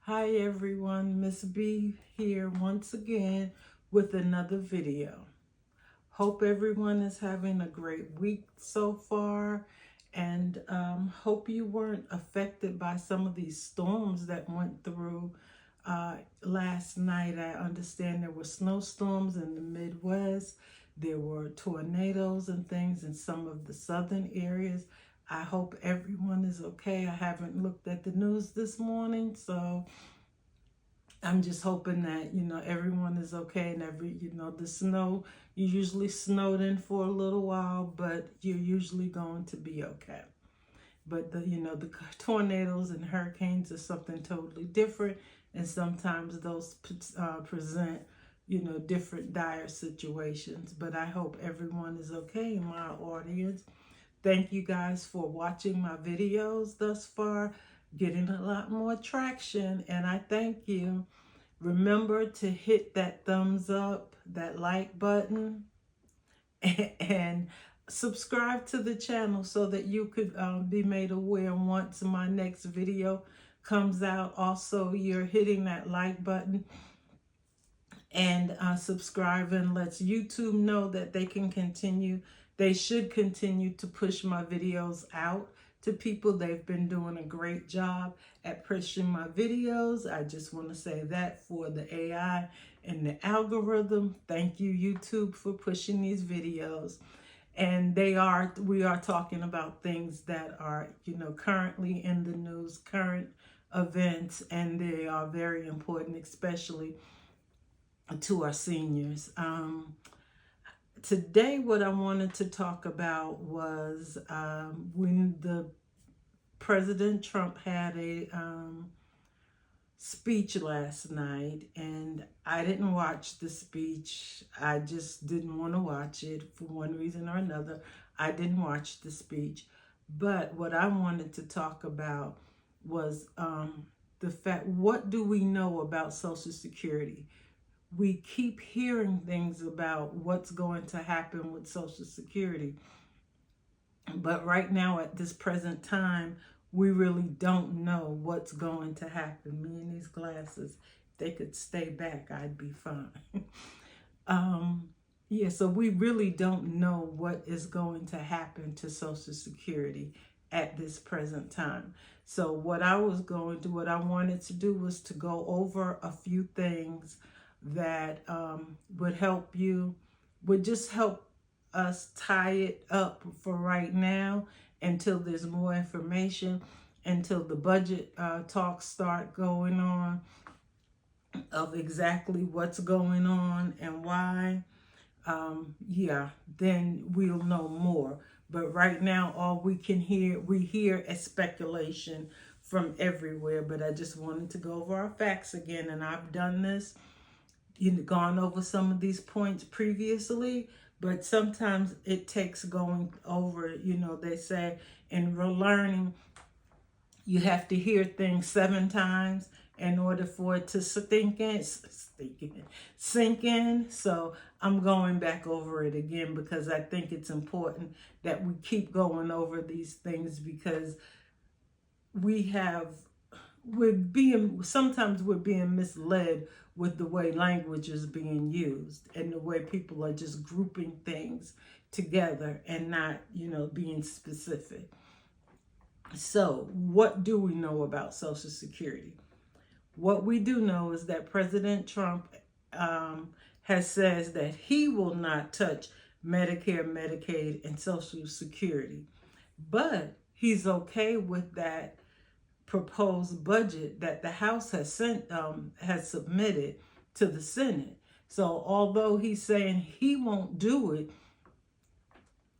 Hi everyone, Miss B here once again with another video. Hope everyone is having a great week so far, and hope you weren't affected by some of these storms that went through last night. I understand there were snowstorms in the Midwest. There were tornadoes and things in some of the southern areas. I hope everyone is okay. I haven't looked at the news this morning, so I'm just hoping that, everyone is okay, and the snow, you usually snowed in for a little while, but you're usually going to be okay. But the tornadoes and hurricanes are something totally different, and sometimes those present, different dire situations. But I hope everyone is okay in my audience. Thank you guys for watching my videos thus far, getting a lot more traction, and I thank you. Remember to hit that thumbs up, that like button, and subscribe to the channel so that you could be made aware once my next video comes out. Also, you're hitting that like button and subscribing lets YouTube know that they should continue to push my videos out to people. They've been doing a great job at pushing my videos. I just want to say that for the AI and the algorithm. Thank you, YouTube, for pushing these videos. And we are talking about things that are, currently in the news, current events, and they are very important, especially to our seniors. Today, what I wanted to talk about was when the President Trump had a speech last night, and I didn't watch the speech. I just didn't want to watch it for one reason or another. I didn't watch the speech. But what I wanted to talk about was the fact, what do we know about Social Security? We keep hearing things about what's going to happen with Social Security. But right now, at this present time, we really don't know what's going to happen. Me and these glasses, if they could stay back, I'd be fine. So we really don't know what is going to happen to Social Security at this present time. So what I wanted to do was to go over a few things that would just help us tie it up for right now until there's more information, until the budget talks start going on of exactly what's going on and why. Then we'll know more. But right now, all we hear a speculation from everywhere. But I just wanted to go over our facts again, and I've done this, gone over some of these points previously, but sometimes it takes going over, they say in learning, you have to hear things 7 times in order for it to sink in. So I'm going back over it again because I think it's important that we keep going over these things, because sometimes we're being misled with the way language is being used and the way people are just grouping things together and not, being specific. So what do we know about Social Security? What we do know is that President Trump has says that he will not touch Medicare, Medicaid, and Social Security, but he's okay with that proposed budget that the House has submitted to the Senate. So although he's saying he won't do it,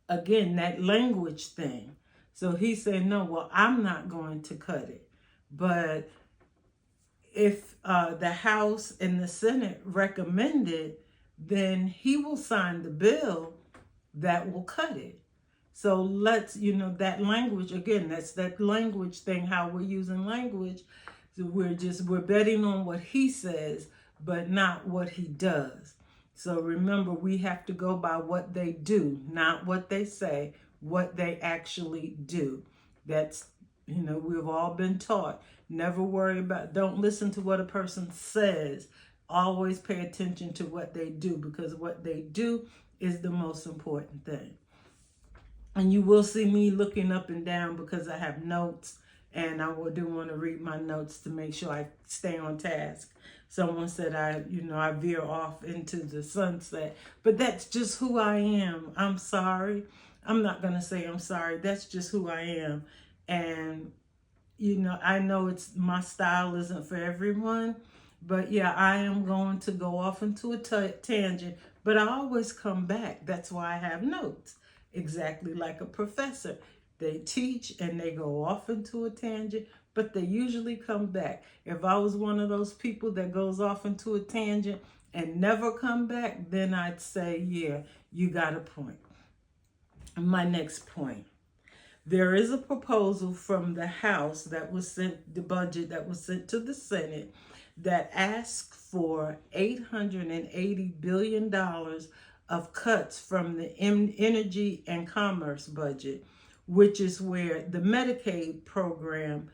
again, that language thing. So he's saying, no, well, I'm not going to cut it. But if the House and the Senate recommend it, then he will sign the bill that will cut it. So let's, that language, again, that's that language thing, how we're using language. So we're betting on what he says, but not what he does. So remember, we have to go by what they do, not what they say, what they actually do. That's, we've all been taught Never worry about, don't listen to what a person says. Always pay attention to what they do, because what they do is the most important thing. And you will see me looking up and down because I have notes, and I do want to read my notes to make sure I stay on task. Someone said I veer off into the sunset, but that's just who I am. I'm sorry. I'm not going to say I'm sorry. That's just who I am. And, I know my style isn't for everyone, but yeah, I am going to go off into a tangent, but I always come back. That's why I have notes. Exactly like a professor. They teach and they go off into a tangent, but they usually come back. If I was one of those people that goes off into a tangent and never come back, then I'd say, yeah, you got a point. My next point. There is a proposal from the House that was sent, the budget that was sent to the Senate, that asks for $880 billion of cuts from the energy and commerce budget, which is where the Medicaid program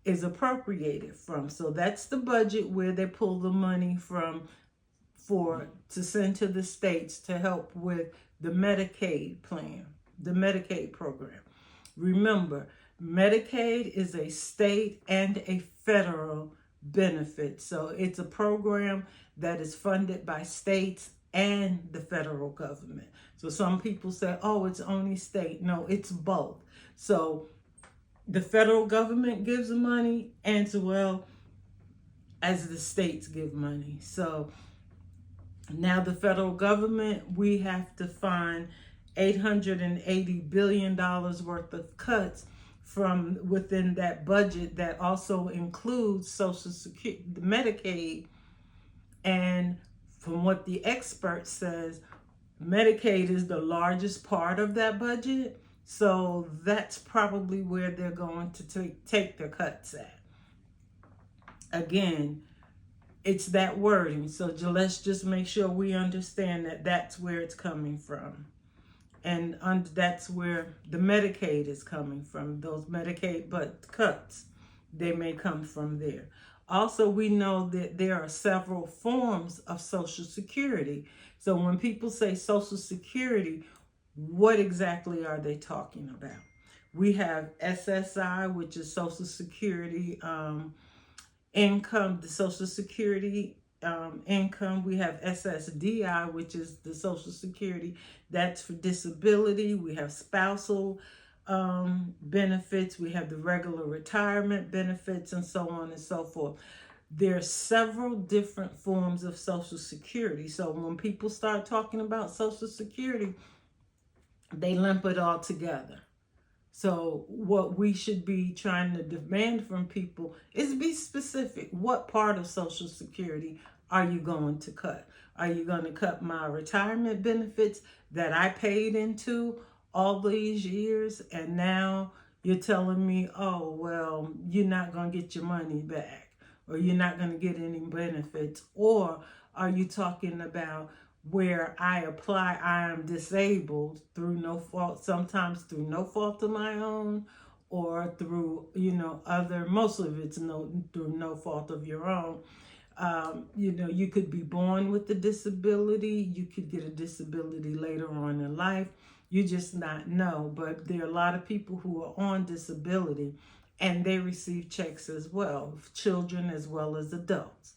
is appropriated from. So that's the budget where they pull the money from to send to the states to help with the Medicaid plan, the Medicaid program. Remember, Medicaid is a state and a federal benefit. So it's a program that is funded by states and the federal government. So some people say, oh, it's only state. No, it's both. So the federal government gives money as well as the states give money. So now the federal government, we have to find $880 billion worth of cuts from within that budget that also includes Social Security, Medicaid. And from what the expert says, Medicaid is the largest part of that budget. So that's probably where they're going to take their cuts at. Again, it's that wording. So let's just make sure we understand that that's where it's coming from. And that's where the Medicaid is coming from. Those Medicaid cuts, they may come from there. Also, we know that there are several forms of Social Security. So when people say Social Security, what exactly are they talking about? We have SSI, which is Social Security income, the Social Security income. We have SSDI, which is the Social Security that's for disability. We have spousal benefits. We have the regular retirement benefits, and so on and so forth. There are several different forms of Social Security. So when people start talking about Social Security, they lump it all together. So what we should be trying to demand from people is be specific. What part of Social Security are you going to cut? Are you going to cut my retirement benefits that I paid into all these years, and now you're telling me, oh, well, you're not going to get your money back, or you're not going to get any benefits? Or are you talking about where I am disabled through no fault, sometimes through no fault of my own, or through, most of it's through no fault of your own. You could be born with a disability. You could get a disability later on in life. You just not know. But there are a lot of people who are on disability, and they receive checks as well, children as well as adults.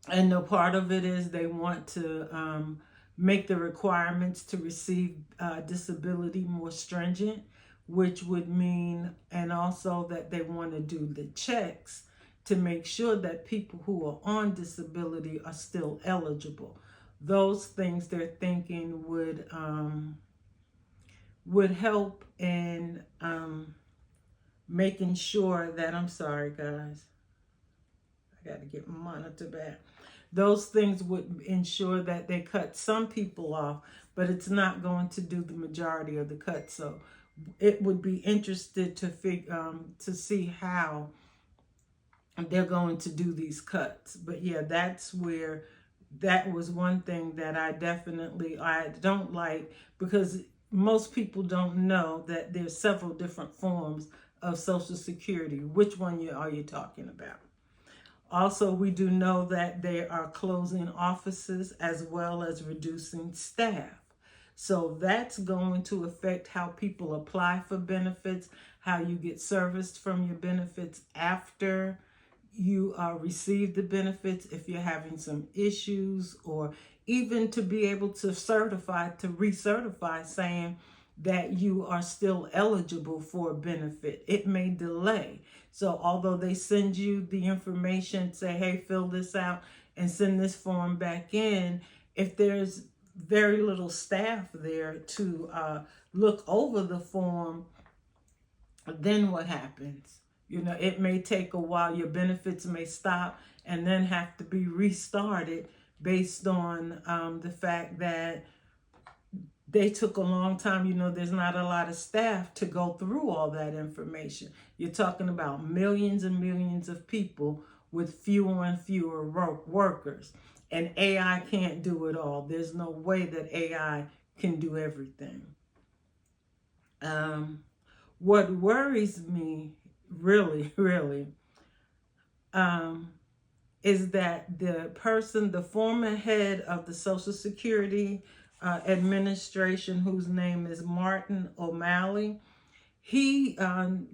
And a part of it is they want to make the requirements to receive disability more stringent, which would mean, and also that they want to do the checks to make sure that people who are on disability are still eligible. Those things they're thinking would help in making sure that, I'm sorry guys, I got to get my monitor back. Those things would ensure that they cut some people off, but it's not going to do the majority of the cut. So it would be interested to see how they're going to do these cuts. But yeah, that was one thing that I don't like, because most people don't know that there's several different forms of Social Security. Which one are you talking about? Also, we do know that they are closing offices as well as reducing staff. So that's going to affect how people apply for benefits, how you get serviced from your benefits after you receive the benefits, if you're having some issues, or even to be able to recertify saying that you are still eligible for a benefit. It may delay. So although they send you the information, say, hey, fill this out and send this form back in, if there's very little staff there to look over the form, then what happens? You know, it may take a while. Your benefits may stop and then have to be restarted based on the fact that they took a long time. You know, there's not a lot of staff to go through all that information. You're talking about millions and millions of people with fewer and fewer workers. And AI can't do it all. There's no way that AI can do everything. What worries me really, really, is that the former head of the Social Security Administration, whose name is Martin O'Malley, he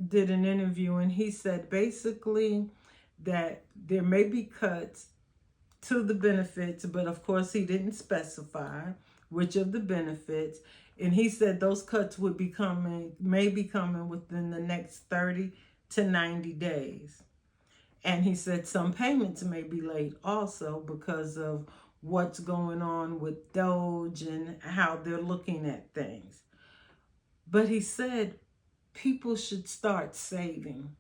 did an interview and he said basically that there may be cuts to the benefits, but of course he didn't specify which of the benefits. And he said those cuts may be coming within the next 30 to 90 days. And he said some payments may be late also because of what's going on with Doge and how they're looking at things. But he said people should start saving.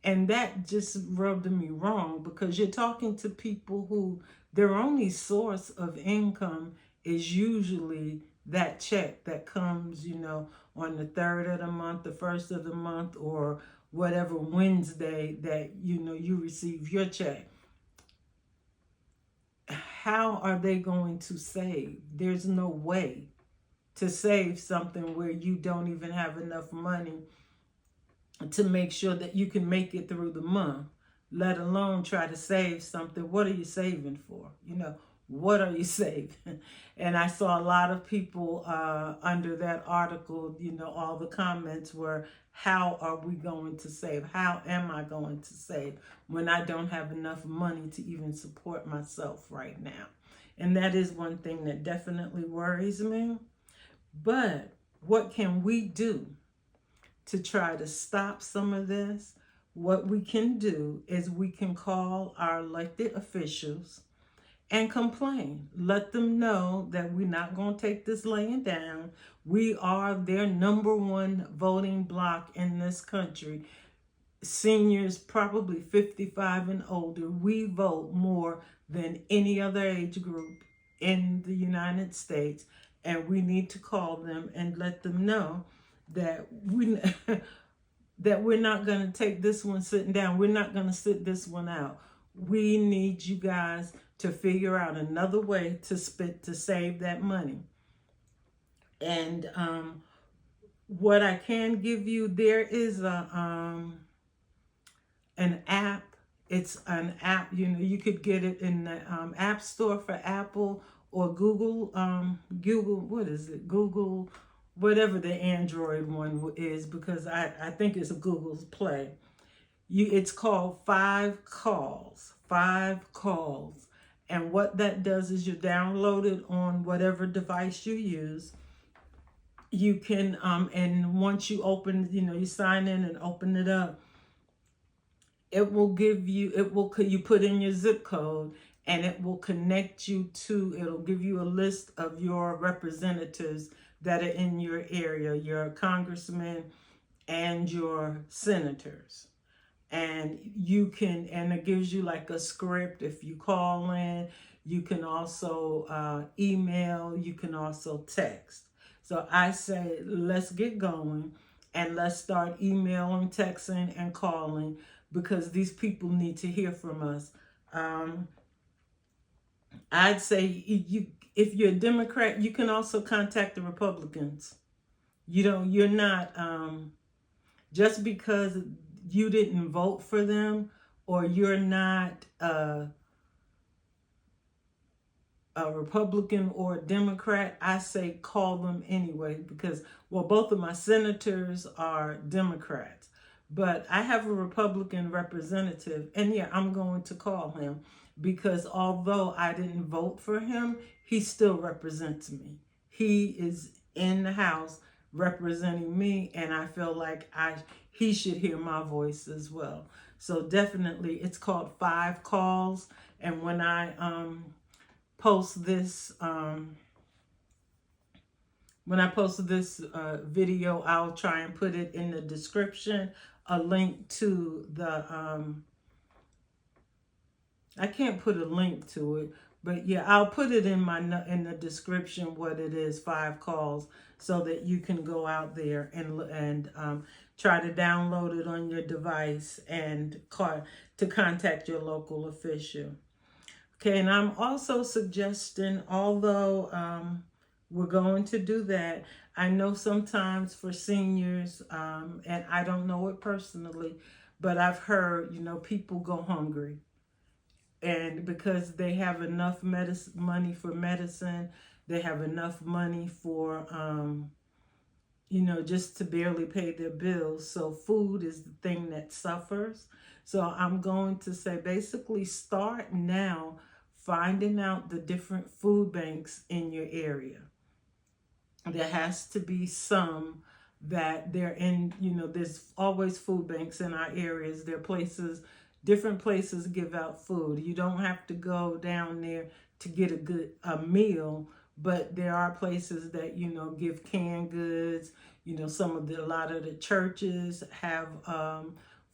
And that just rubbed me wrong, because you're talking to people who their only source of income is usually that check that comes, you know, on the 3rd of the month, the 1st of the month, or whatever Wednesday that, you know, you receive your check. How are they going to save? There's no way to save something where you don't even have enough money to make sure that you can make it through the month, let alone try to save something. What are you saving for? You know, what are you saving? And I saw a lot of people under that article, you know, all the comments were, how are we going to save? How am I going to save when I don't have enough money to even support myself right now? And that is one thing that definitely worries me. But what can we do to try to stop some of this? What we can do is we can call our elected officials and complain. Let them know that we're not going to take this laying down. We are their number one voting bloc in this country. Seniors, probably 55 and older, we vote more than any other age group in the United States. And we need to call them and let them know that that we're not going to take this one sitting down. We're not going to sit this one out. We need you guys to figure out another way to save that money. And what I can give you, there is an app. It's an app, you know, you could get it in the App Store for Apple or Google, what is it? Google, whatever the Android one is, because I think it's a Google's Play. It's called 5 Calls. And what that does is you download it on whatever device you use. You can, and once you open, you know, you sign in and open it up, it will give you, you put in your zip code and it will connect you to, it'll give you a list of your representatives that are in your area, your congressmen and your senators. And you can, and it gives you like a script if you call in. You can also email, you can also text. So I say, let's get going and let's start emailing, texting, and calling, because these people need to hear from us. I'd say if you're a Democrat, you can also contact the Republicans. You're not, Just because you didn't vote for them, or you're not a Republican or a Democrat, I say call them anyway, because, well, both of my senators are Democrats, but I have a Republican representative, and yeah, I'm going to call him, because although I didn't vote for him, he still represents me. He is in the House representing me, and I feel like he should hear my voice as well. So definitely, it's called 5 calls, and when I post this video, I'll try and put it in the description, a link to the I can't put a link to it, but yeah, I'll put it in the description what it is, 5 calls, so that you can go out there and try to download it on your device and to contact your local official. Okay, and I'm also suggesting, although we're going to do that, I know sometimes for seniors, and I don't know it personally, but I've heard, people go hungry. And because they have enough money for medicine, they have enough money for, just to barely pay their bills. So food is the thing that suffers. So I'm going to say, basically start now finding out the different food banks in your area. There has to be some that they're in, there's always food banks in our areas. There are places, different places give out food. You don't have to go down there to get a meal, but there are places that, give canned goods. A lot of the churches have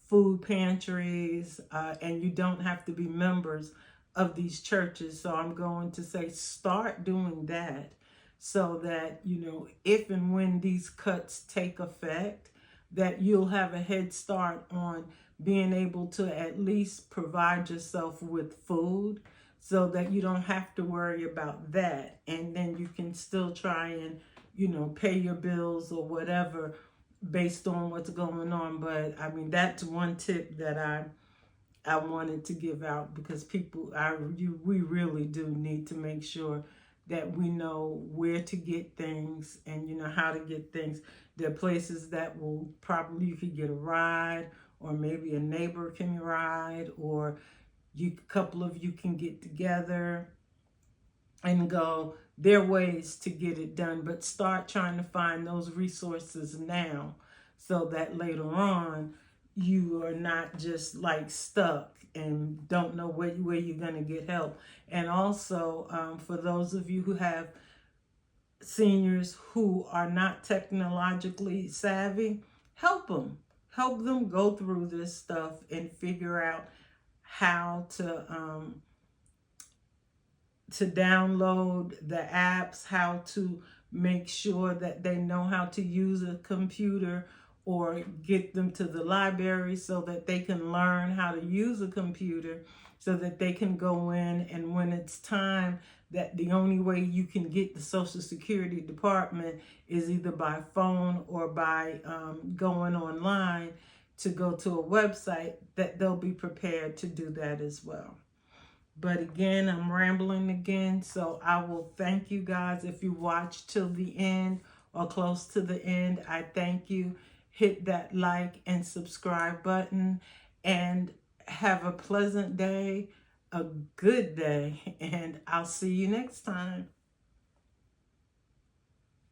food pantries, and you don't have to be members of these churches. So I'm going to say start doing that, so that, if and when these cuts take effect, that you'll have a head start on being able to at least provide yourself with food, so that you don't have to worry about that. And then you can still try and, pay your bills or whatever based on what's going on. But I mean, that's one tip that I wanted to give out, because we really do need to make sure that we know where to get things, and how to get things. There are places that will probably, you could get a ride, or maybe a neighbor can ride, or a couple of you can get together and go. There are ways to get it done, but start trying to find those resources now, so that later on you are not just like stuck and don't know where you're going to get help. And also, for those of you who have seniors who are not technologically savvy, help them go through this stuff and figure out how to download the apps, how to make sure that they know how to use a computer, or get them to the library so that they can learn how to use a computer, so that they can go in, and when it's time, that the only way you can get the Social Security Department is either by phone or by going online to go to a website, that they'll be prepared to do that as well. But again, I'm rambling again, so I will thank you guys if you watch till the end or close to the end. I thank you. Hit that like and subscribe button, and have a pleasant day, a good day, and I'll see you next time.